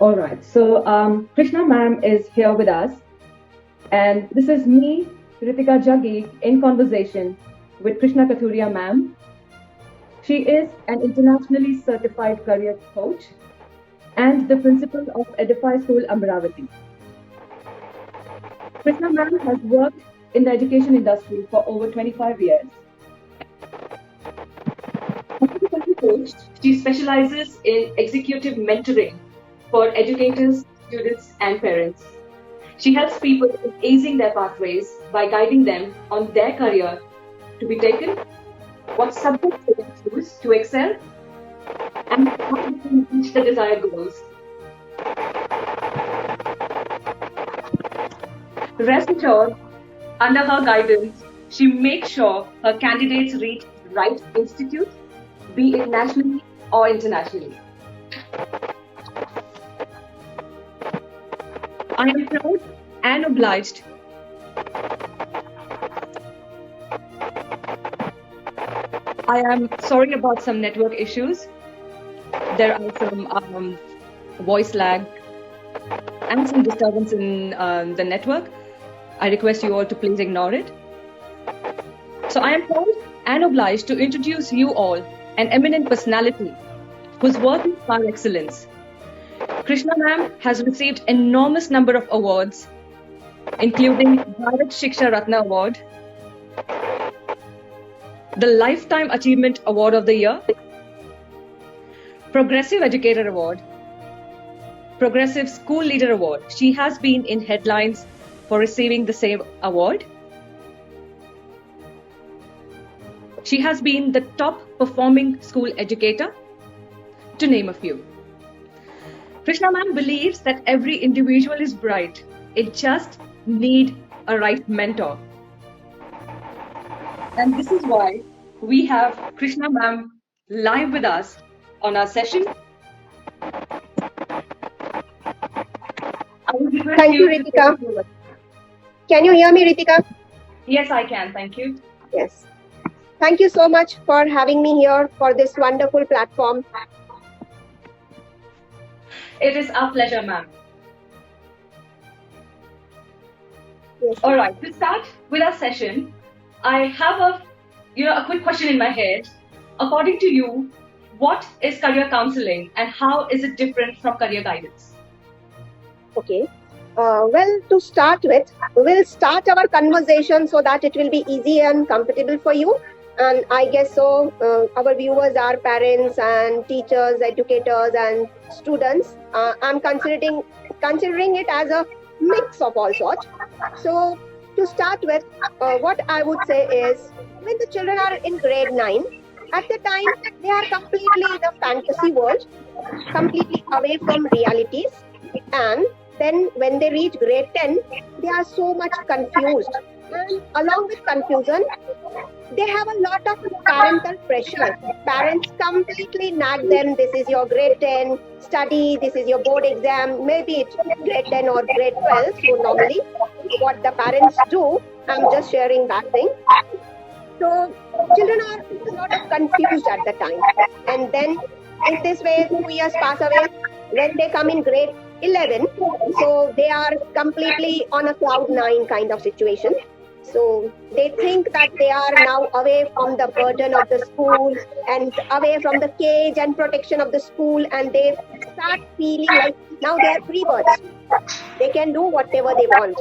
All right. So Krishna ma'am is here with us, and this is me, Ritika Jaggi, in conversation with Krishna Kathuria ma'am. She is an internationally certified career coach and the principal of Edify School Amravati. Krishna ma'am has worked in the education industry for over 25 years. As a career coach, she specializes in executive mentoring for educators, students, and parents. She helps people in acing their pathways by guiding them on their career to be taken, what subjects they can choose to excel, and how they can reach the desired goals. Rest assured, under her guidance, she makes sure her candidates reach the right institute, be it nationally or internationally. I am proud and obliged I am sorry about some network issues. There are some voice lag and some disturbance in the network. I request you all to please ignore it. So I am proud and obliged to introduce you all an eminent personality whose work is par excellence. Krishna ma'am has received enormous number of awards, including Bharat Shiksha Ratna Award, the Lifetime Achievement Award of the Year, Progressive Educator Award, Progressive School Leader Award. She has been in headlines for receiving the same award. She has been the top performing school educator, to name a few. Krishna ma'am believes that every individual is bright. It just needs a right mentor. And this is why we have Krishna ma'am live with us on our session. Thank you, Ritika. Can you hear me, Ritika? Yes, I can. Thank you. Yes. Thank you so much for having me here for this wonderful platform. It is our pleasure, ma'am. Yes. All right. To start with our session, I have a quick question in my head. According to you, what is career counseling and how is it different from career guidance? Okay. Well, to start with, we'll start our conversation so that it will be easy and comfortable for you. And I guess so, our viewers are parents and teachers, educators and students. I'm considering it as a mix of all sorts. So to start with, what I would say is, when the children are in grade 9, at the time, they are completely in a fantasy world, completely away from realities. And then when they reach grade 10, they are so much confused. And along with confusion, they have a lot of parental pressure. Parents completely nag them. This is your grade 10 study. This is your board exam. Maybe it's grade 10 or grade 12. So normally what the parents do, I'm just sharing that thing. So children are a lot of confused at the time. And then in this way, 2 years pass away. When they come in grade 11, so they are completely on a cloud 9 kind of situation. So they think that they are now away from the burden of the school and away from the cage and protection of the school, and they start feeling like now they are free birds. They can do whatever they want.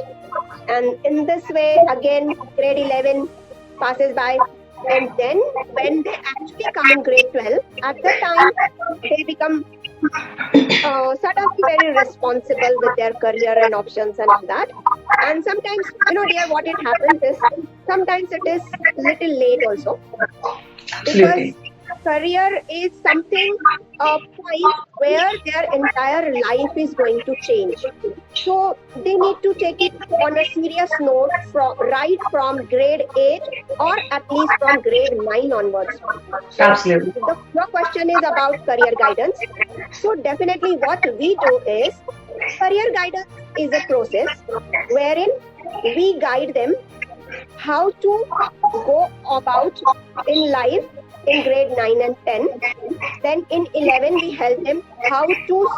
And in this way, again, grade 11 passes by. And then when they actually come in grade 12, at the time, they become suddenly very responsible with their career and options and all that. And sometimes, dear, what it happens is, sometimes it is little late also. Because career is something, a point where their entire life is going to change. So they need to take it on a serious note right from grade 8 or at least from grade 9 onwards. Absolutely. Your question is about career guidance. So definitely what we do is, career guidance is a process wherein we guide them how to go about in life in grade 9 and 10. Then in 11, we help them how to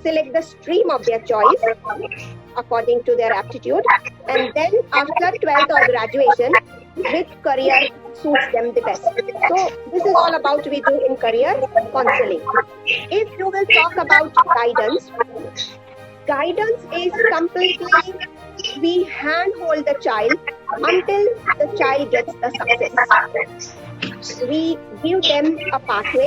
select the stream of their choice according to their aptitude, and then after 12th or graduation, which career suits them the best. So this is all about we do in career counseling. If you will talk about guidance, guidance is completely we handhold the child until the child gets the success. We give them a pathway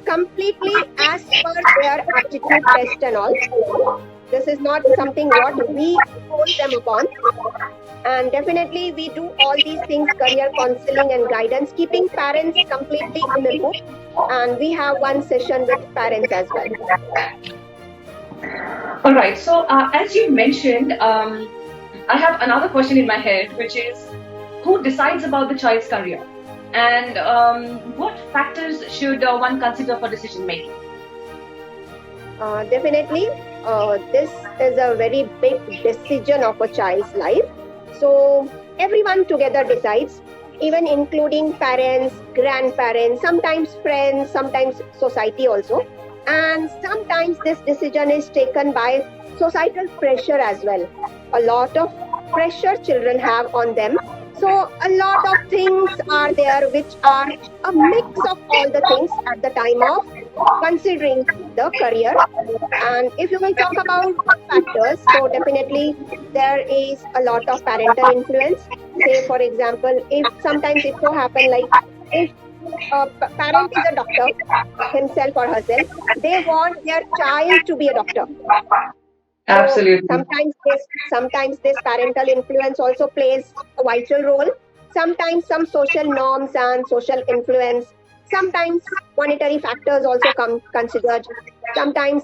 completely as per their aptitude test and all. This is not something what we force them upon. And definitely we do all these things, career counseling and guidance, keeping parents completely in the loop. And we have one session with parents as well. All right. So, as you mentioned, I have another question in my head, which is who decides about the child's career? And what factors should one consider for decision making? Definitely, this is a very big decision of a child's life. So everyone together decides, even including parents, grandparents, sometimes friends, sometimes society also. And sometimes this decision is taken by societal pressure as well. A lot of pressure children have on them. So a lot of things are there which are a mix of all the things at the time of considering the career. And if you will talk about factors, so definitely there is a lot of parental influence. Say for example, if sometimes it so happen like if a parent is a doctor himself or herself, they want their child to be a doctor. Absolutely. So sometimes this parental influence also plays a vital role. Sometimes some social norms and social influence. Sometimes monetary factors also come considered. Sometimes,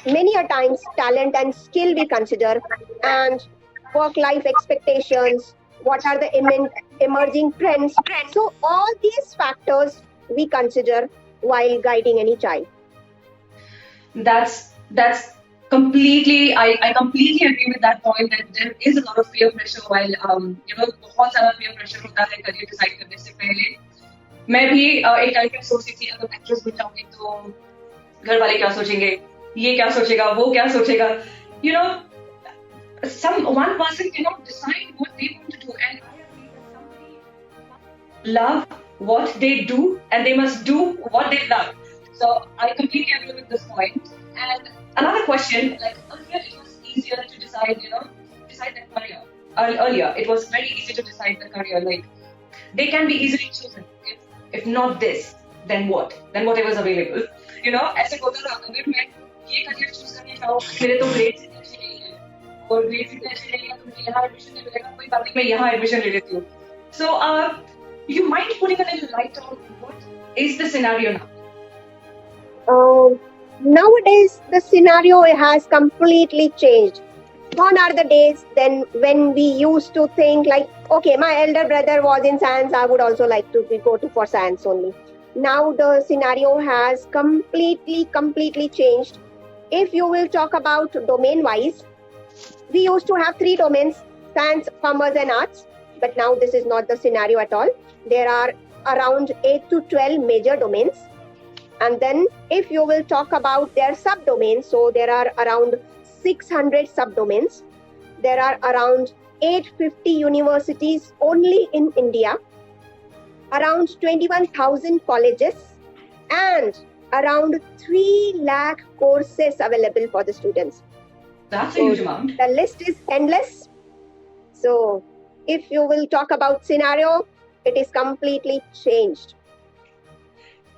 many a times, talent and skill we consider, and work-life expectations. What are the emerging trends? So all these factors we consider while guiding any child. That's completely. I completely agree with that point that there is a lot of peer pressure while बहुत सारा peer pressure होता है career decide करने से पहले. मैं भी एक टाइम पे सोचती थी अगर एक्ट्रेस बन जाऊंगी तो घर वाले क्या सोचेंगे, ये क्या सोचेगा, वो क्या सोचेगा. One person cannot decide what they want to do, and I agree that somebody love what they do and they must do what they love. So I completely agree with this point. And another question, like earlier it was easier to decide that career. Earlier it was very easy to decide the career. Like they can be easily chosen. If not this, then what? Then whatever is available. ऐसे होता था अगर मैं ये career choose करने जाऊँ, मेरे तो grades इतने अच्छे नहीं हैं और grades इतने अच्छे नहीं हैं तो मुझे यहाँ admission नहीं मिलेगा, कोई बात नहीं मैं यहाँ admission ले लेती हूँ. So you mind putting a little light on what is the scenario now? Nowadays, the scenario has completely changed. Gone are the days then when we used to think like, okay, my elder brother was in science, I would also like to go to for science only. Now the scenario has completely changed. If you will talk about domain-wise, we used to have 3 domains, science, commerce and arts. But now this is not the scenario at all. There are around 8 to 12 major domains. And then if you will talk about their subdomains, so there are around 600 subdomains. There are around 850 universities only in India, around 21,000 colleges, and around 3 lakh courses available for the students. That's a huge amount. The list is endless. So if you will talk about scenario, it is completely changed.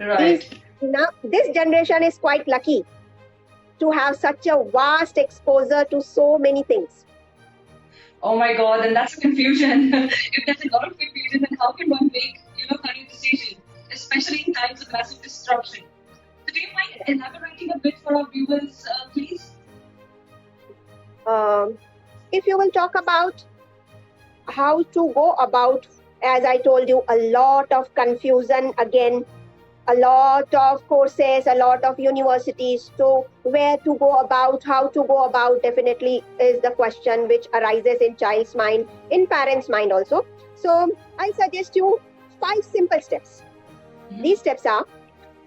Right. Now, this generation is quite lucky to have such a vast exposure to so many things. Oh my God, then that's a confusion. If there's a lot of confusion, then how can one make career decisions, especially in times of massive disruption? So do you mind elaborating a bit for our viewers, please? If you will talk about how to go about, as I told you, a lot of confusion again, a lot of courses, a lot of universities. So where to go about, how to go about definitely is the question which arises in child's mind, in parents' mind also. So I suggest you 5 simple steps. These steps are,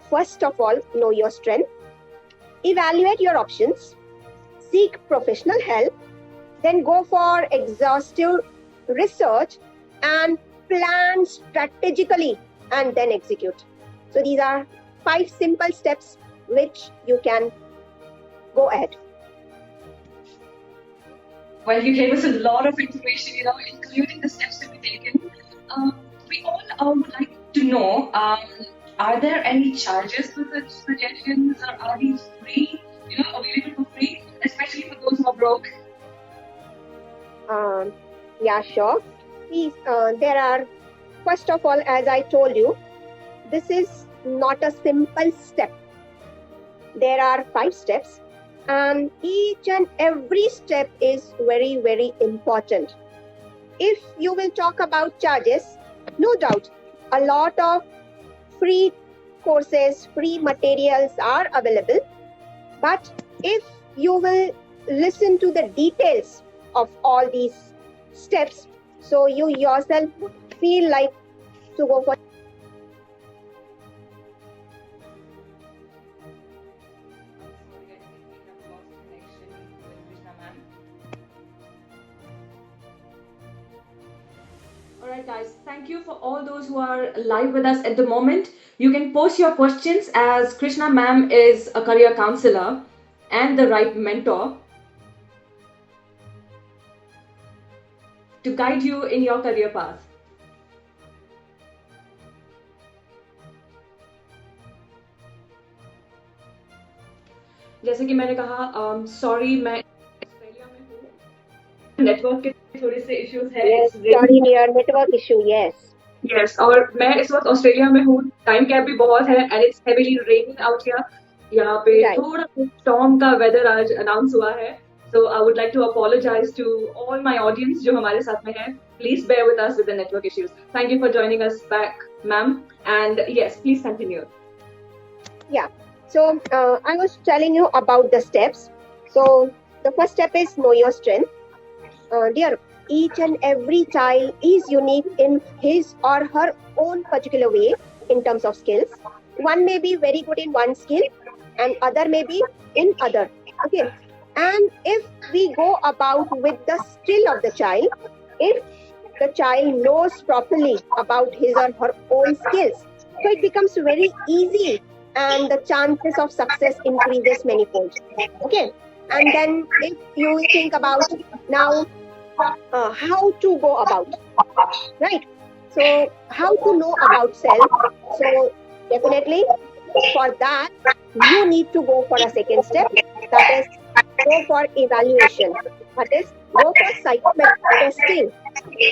first of all, know your strength. Evaluate your options, seek professional help, then go for exhaustive research and plan strategically and then execute. So these are 5 simple steps which you can go ahead. Well, you gave us a lot of information, including the steps to be taken. We all would like to know, are there any charges for such suggestions, or are these free, available for free, especially for those who are broke? Yeah, sure. Please, there are, first of all, as I told you, this is not a simple step. There are 5 steps, and each and every step is very, very important. If you will talk about charges, no doubt, a lot of free courses, free materials are available. But if you will listen to the details of all these steps, so you yourself feel like to go for. Alright guys, thank you for all those who are live with us at the moment. You can post your questions, as Krishna ma'am is a career counselor and the right mentor to guide you in your career path. जैसे कि मैंने कहा, sorry मैं Australia में हूँ, network के थोड़े से इश्यूज है. Yes, sorry dear, network issue, yes. Yes, और मैं इस वक्त ऑस्ट्रेलिया में हूँ. टाइम गैप भी बहुत है and it's heavily raining out here. यहाँ पे थोड़ा storm का weather आज announce हुआ है. So I would like to apologize to all my audience जो हमारे साथ में है. Please bear with us with the network issues. Thank you for joining us back, ma'am. And yes, please continue. Yeah. So I was telling you about the steps. So the first step is know your strength. Dear, each and every child is unique in his or her own particular way in terms of skills. One may be very good in one skill and other may be in other. Okay. And if we go about with the skill of the child, if the child knows properly about his or her own skills, so it becomes very easy and the chances of success increases manifold. Okay. And then if you think about now how to go about, right? So how to know about self? So definitely for that, you need to go for a second step, that is go for evaluation, that is go for psychometric testing,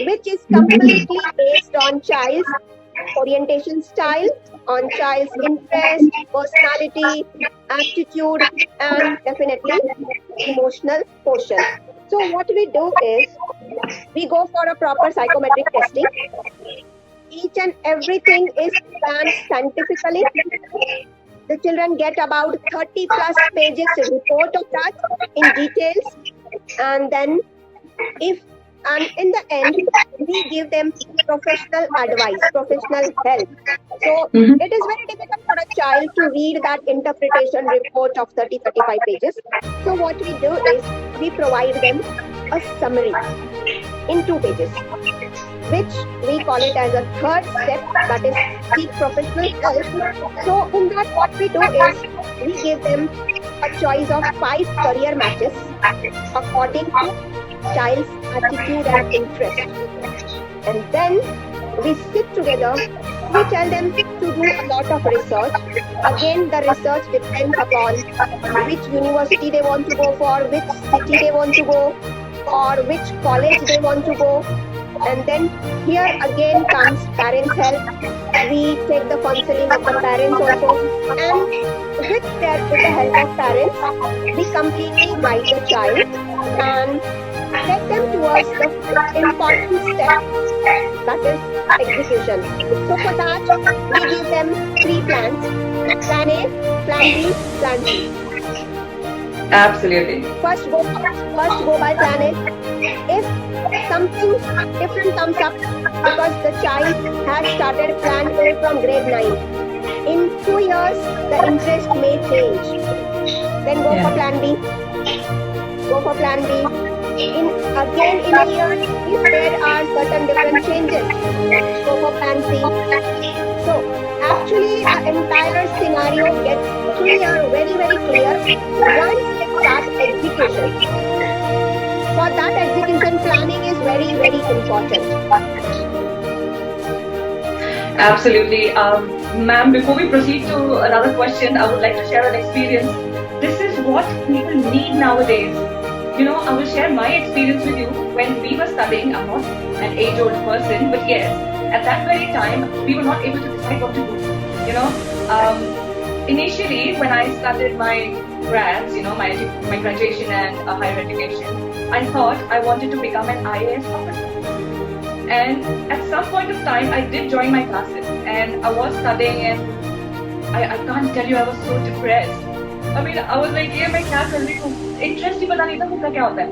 which is completely based on child's orientation style, on child's interest, personality, aptitude, and definitely emotional quotient. So what we do is we go for a proper psychometric testing. Each and everything is planned scientifically. The children get about 30 plus pages report of that in details, and then in the end, we give them professional advice, professional help. So it is very difficult for a child to read that interpretation report of 30-35 pages. So what we do is we provide them a summary in 2 pages, which we call it as a third step, that is seek professional help. So in that what we do is we give them a choice of 5 career matches according to child's attitude and interest. And then we sit together, we tell them to do a lot of research. Again, the research depends upon which university they want to go for, which city they want to go, or which college they want to go. And then here again comes parents' help. We take the counseling of the parents also, and with the help of parents, we completely guide the child and take them towards the important step, that is execution. So for that, we give them 3 plans: plan A, plan B, plan C. Absolutely. First go by plan A. If something different comes up, because the child has started plan A from grade 9, in 2 years the interest may change. Then go for plan B. Go for plan B. Again in a year, if there are certain different changes, go for plan C. So actually the entire scenario gets clear, very, very clear once it starts execution. For that, execution planning is very, very important. Absolutely. Ma'am, before we proceed to another question, I would like to share an experience. This is what people need nowadays. I will share my experience with you when we were studying. I'm not an age-old person, but yes, at that very time, we were not able to decide what to do. Initially, when I started my grads, my graduation and higher education, I thought I wanted to become an IAS officer. And at some point of time, I did join my classes and I was studying and I can't tell you, I was so depressed. I mean, I was like, yeah, मैं क्या कर रही हूँ? Interest ही पता नहीं था मुझे क्या होता है.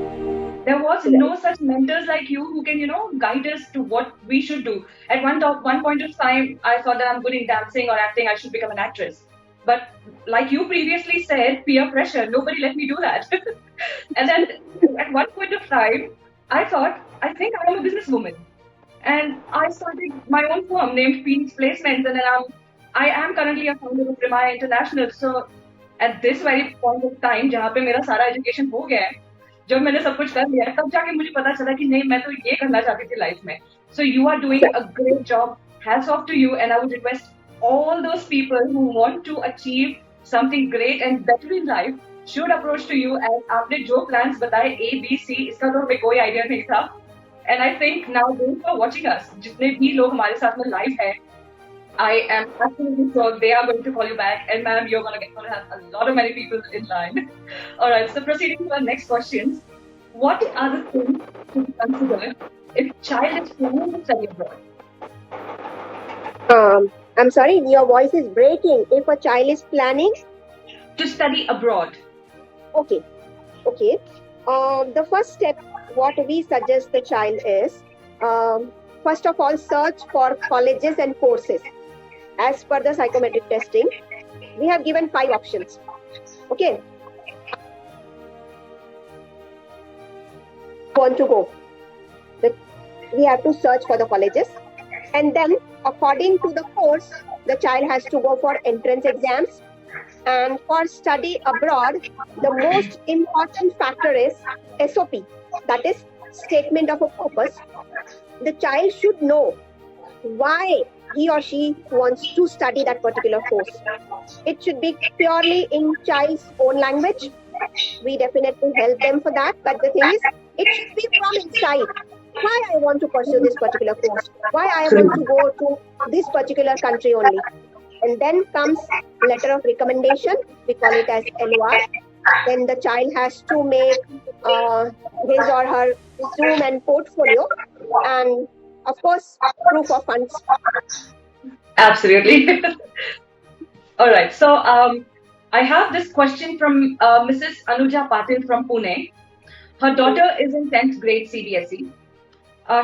There was no such mentors like you who can, guide us to what we should do. At one point of time, I thought that I'm good in dancing or acting, I should become an actress. But like you previously said, peer pressure, nobody let me do that. And then at one point of time, I thought, I think I am a businesswoman. And I started my own firm named Phoenix Placements, and then I am currently a founder of Remaya International. So at this very point of time, जहाँ पे मेरा सारा education हो गया है, जब मैंने सब कुछ कर लिया है, तब जाके मुझे पता चला कि नहीं, मैं तो ये करना चाहती थी लाइफ में. So you are doing a great job. Hats off to you, and I would request all those people who want to achieve something great and better in life should approach to you. And आपने जो plans बताए A, B, C, इसका तो हमें कोई idea नहीं था. And I think now those who are watching us, जितने भी लोग हमारे साथ में live हैं, I am absolutely sure they are going to call you back. And ma'am, you're going to have a lot of many people in line. All right, so proceeding to our next questions. What are the things to be considered if child is planning to study abroad? I'm sorry, your voice is breaking. If a child is planning to study abroad. Okay. The first step, what we suggest the child is, first of all, search for colleges and courses. As per the psychometric testing, we have given 5 options. Okay. Want to go. We have to search for the colleges. And then, according to the course, the child has to go for entrance exams. And for study abroad, the most important factor is SOP. That is statement of a purpose. The child should know why he or she wants to study that particular course. It should be purely in child's own language. We definitely help them for that. But the thing is, it should be from inside. Why I want to pursue this particular course? Why I want to go to this particular country only? And then comes letter of recommendation. We call it as LOR. Then the child has to make his or her resume and portfolio, and of course, proof of funds. Absolutely. All right. So I have this question from Mrs. Anuja Patil from Pune. Her daughter is in 10th grade CBSE.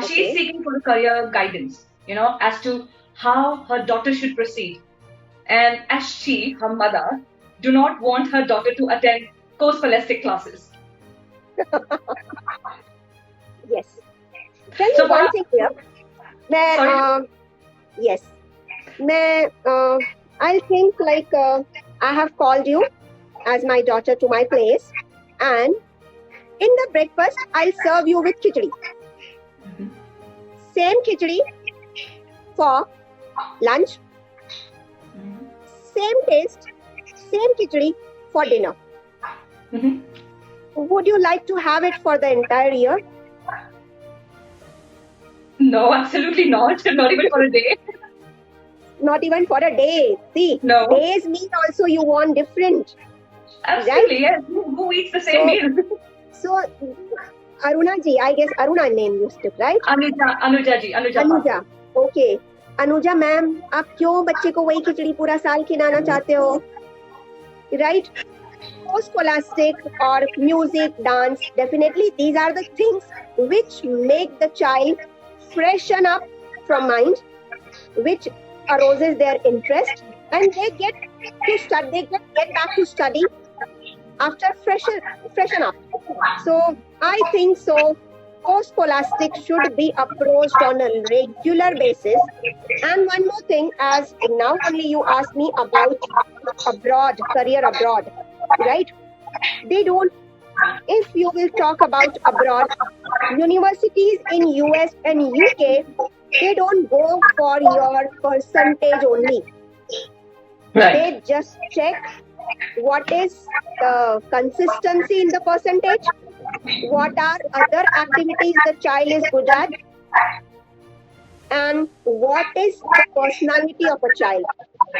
She is seeking for career guidance, as to how her daughter should proceed. And as she, her mother, do not want her daughter to attend co-scholastic classes. Yes. Tell me one thing here. Yes. I'll think like I have called you as my daughter to my place, and in the breakfast, I'll serve you with khichdi. Mm-hmm. Same khichdi for lunch. Mm-hmm. Same taste, same khichdi for dinner. Mm-hmm. Would you like to have it for the entire year? No, absolutely not. Not even for a day. Not even for a day. See, no. Days mean also you want different. Absolutely, right? Yes. Who eats the same meal? So, Aruna ji, I guess Aruna name used it, right? Anuja ji. Anuja. Okay. Anuja ma'am, आप क्यों बच्चे को वही खिचड़ी पूरा साल खिलाना चाहते हो? Right? Scholastic or music, dance, definitely these are the things which make the child freshen up from mind, which arouses their interest, and they get to study. They get back to study after freshen up. So I think so. Post-scholastic should be approached on a regular basis. And one more thing, as now only you asked me about abroad, career abroad, right? They don't, if you will talk about abroad, universities in US and UK, they don't go for your percentage only. Right. They just check what is the consistency in the percentage, what are other activities the child is good at, and what is the personality of a child.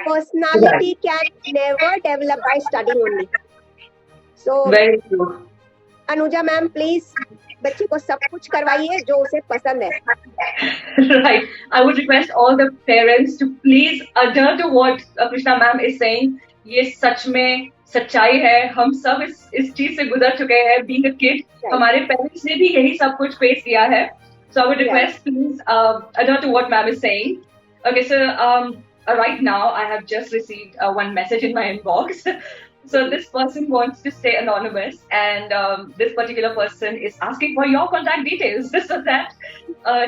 Personality can never develop by studying only. So Very true. Anuja ma'am please बच्चे को सब कुछ करवाइए जो उसे पसंद है. Right. I would request all the parents to please adhere to what Krishna ma'am is saying. ये सच में सच्चाई है. हम सब इस चीज से गुजर चुके हैं. Being a kid, हमारे parents ने भी यही सब कुछ face किया है. So I would request please adhere to what ma'am is saying. Okay, so right now I have just received one message in my inbox. So this person wants to stay anonymous, and this particular person is asking for your contact details so that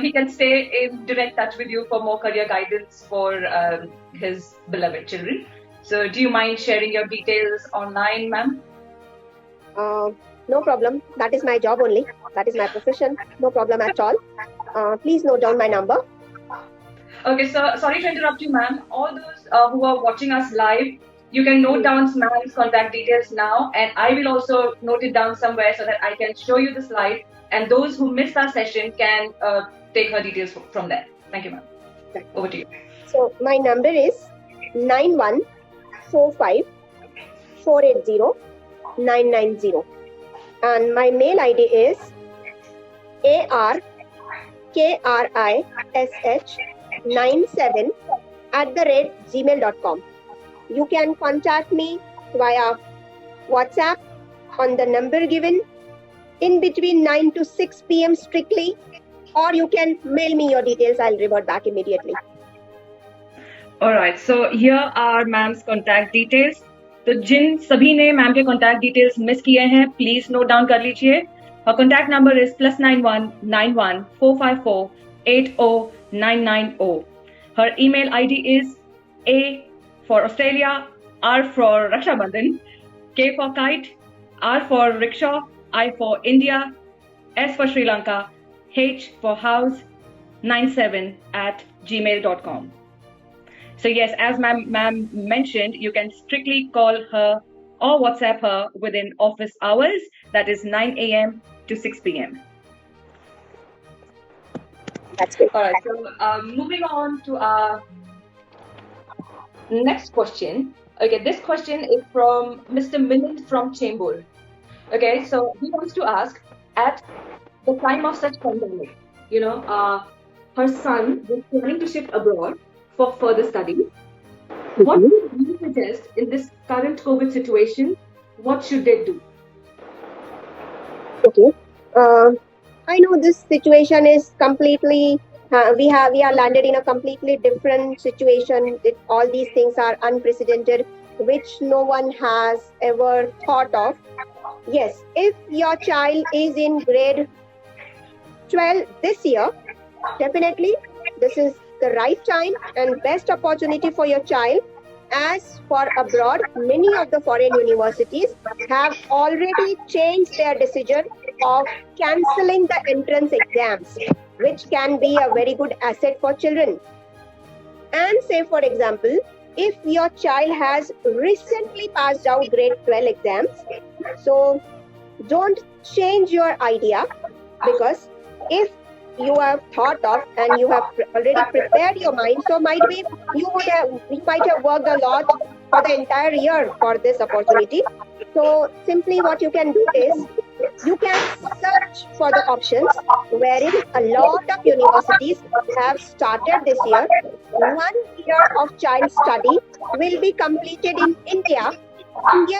he can stay in direct touch with you for more career guidance for his beloved children. So do you mind sharing your details online, ma'am? No problem. That is my job only. That is my profession. No problem at all. Please note down my number. Okay, so sorry to interrupt you, ma'am. All those who are watching us live, you can note down ma'am's contact details now, and I will also note it down somewhere so that I can show you the slide, and those who missed our session can take her details from there. Thank you, ma'am. Over to you. So my number is 9145480990, and my mail ID is arkrish97@gmail.com. You can contact me via WhatsApp on the number given in between 9 to 6 p.m. strictly, or you can mail me your details. I'll revert back immediately. Alright, so here are ma'am's contact details. तो जिन सभी ने ma'am के contact details miss किए हैं, please note down कर लीजिए. Her contact number is +91 91 454 80990. Her email ID is A for Australia, R for Raksha Bandhan, K for Kite, R for Rickshaw, I for India, S for Sri Lanka, H for House, 97@gmail.com. So yes, as ma'am mentioned, you can strictly call her or WhatsApp her within office hours. That is 9 a.m. to 6 p.m. That's good. All right. So moving on to our next question. Okay, this question is from Mr. Milind from Chembur. Okay, so he wants to ask, at the time of such pandemic, her son was planning to shift abroad for further studies. What would you suggest in this current COVID situation? What should they do? Okay. I know this situation is completely. We are landed in a completely different situation. All these things are unprecedented, which no one has ever thought of. Yes, if your child is in grade 12 this year, definitely this is the right time and best opportunity for your child. As for abroad, many of the foreign universities have already changed their decision of cancelling the entrance exams, which can be a very good asset for children. And say, for example, if your child has recently passed out grade 12 exams, so don't change your idea, because if you have thought of and you have already prepared your mind, so might be you might have worked a lot for the entire year for this opportunity. So simply what you can do is you can search for the options wherein a lot of universities have started this year. 1 year of child study will be completed in Indian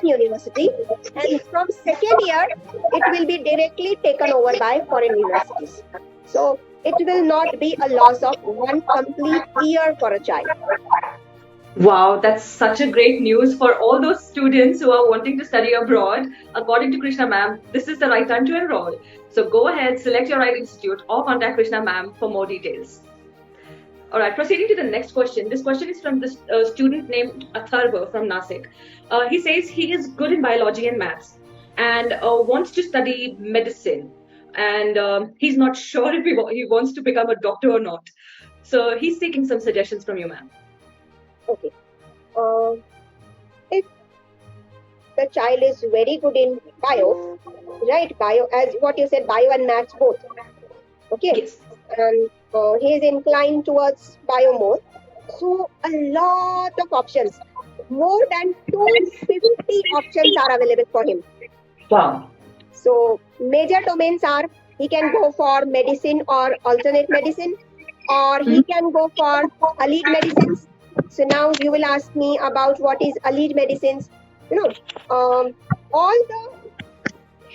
university, and from second year it will be directly taken over by foreign universities. So it will not be a loss of one complete year for a child. Wow, that's such a great news for all those students who are wanting to study abroad. According to Krishna ma'am, this is the right time to enroll. So go ahead, select your right institute or contact Krishna ma'am for more details. All right, proceeding to the next question. This question is from this student named Atharva from Nasik. He says he is good in biology and maths and wants to study medicine. And he's not sure if he wants to become a doctor or not. So he's seeking some suggestions from you, ma'am. Okay. If the child is very good in bio, right? Bio, as what you said, bio and maths both. Okay. Yes. And he is inclined towards bio more. So a lot of options, more than 250 options are available for him. Wow. So major domains are he can go for medicine or alternate medicine, or he can go for allied medicines. So now you will ask me about what is allied medicines. You know, all the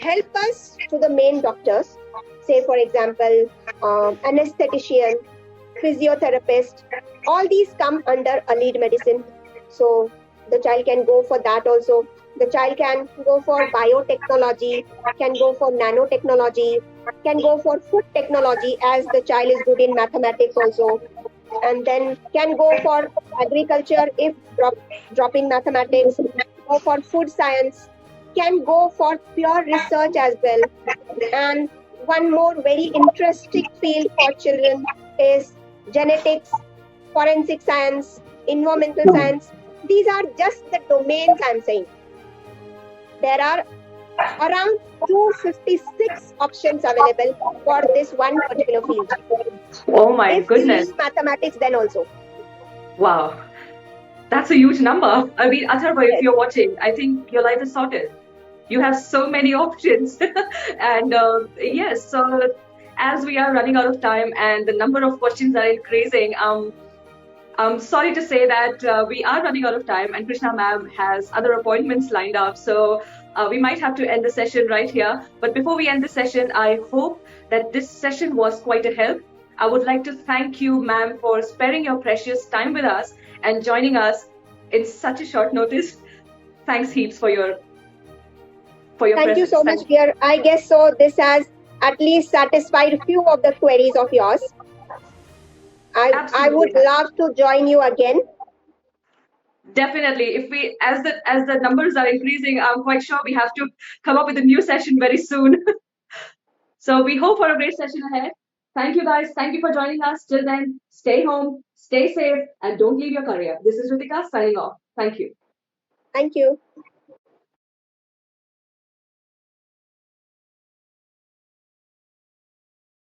helpers to the main doctors, say for example, anesthetician, physiotherapist, all these come under allied medicine. So the child can go for that also. The child can go for biotechnology, can go for nanotechnology, can go for food technology as the child is good in mathematics also, and then can go for agriculture if drop in mathematics, go for food science, can go for pure research as well. And one more very interesting field for children is genetics, forensic science, environmental science. These are just the domains I'm saying. There are around 256 options available for this one particular field. Oh my If goodness. you use mathematics, then also. Wow. That's a huge number. I mean, Atharva, Yes. if you're watching, I think your life is sorted. You have so many options. And yes, so as we are running out of time and the number of questions are increasing, I'm sorry to say that we are running out of time and Krishna ma'am has other appointments lined up. So we might have to end the session right here. But before we end the session, I hope that this session was quite a help. I would like to thank you, ma'am, for sparing your precious time with us and joining us in such a short notice. Thanks heaps for your Thank you presence. so much, dear. I guess so. This has at least satisfied a few of the queries of yours. I would Absolutely. love to join you again. Definitely. If we as the numbers are increasing, I'm quite sure we have to come up with a new session very soon. So we hope for a great session ahead. Thank you guys. Thank you for joining us. Till then, stay home, stay safe, and don't leave your career. This is Ritika signing off. Thank you. Thank you.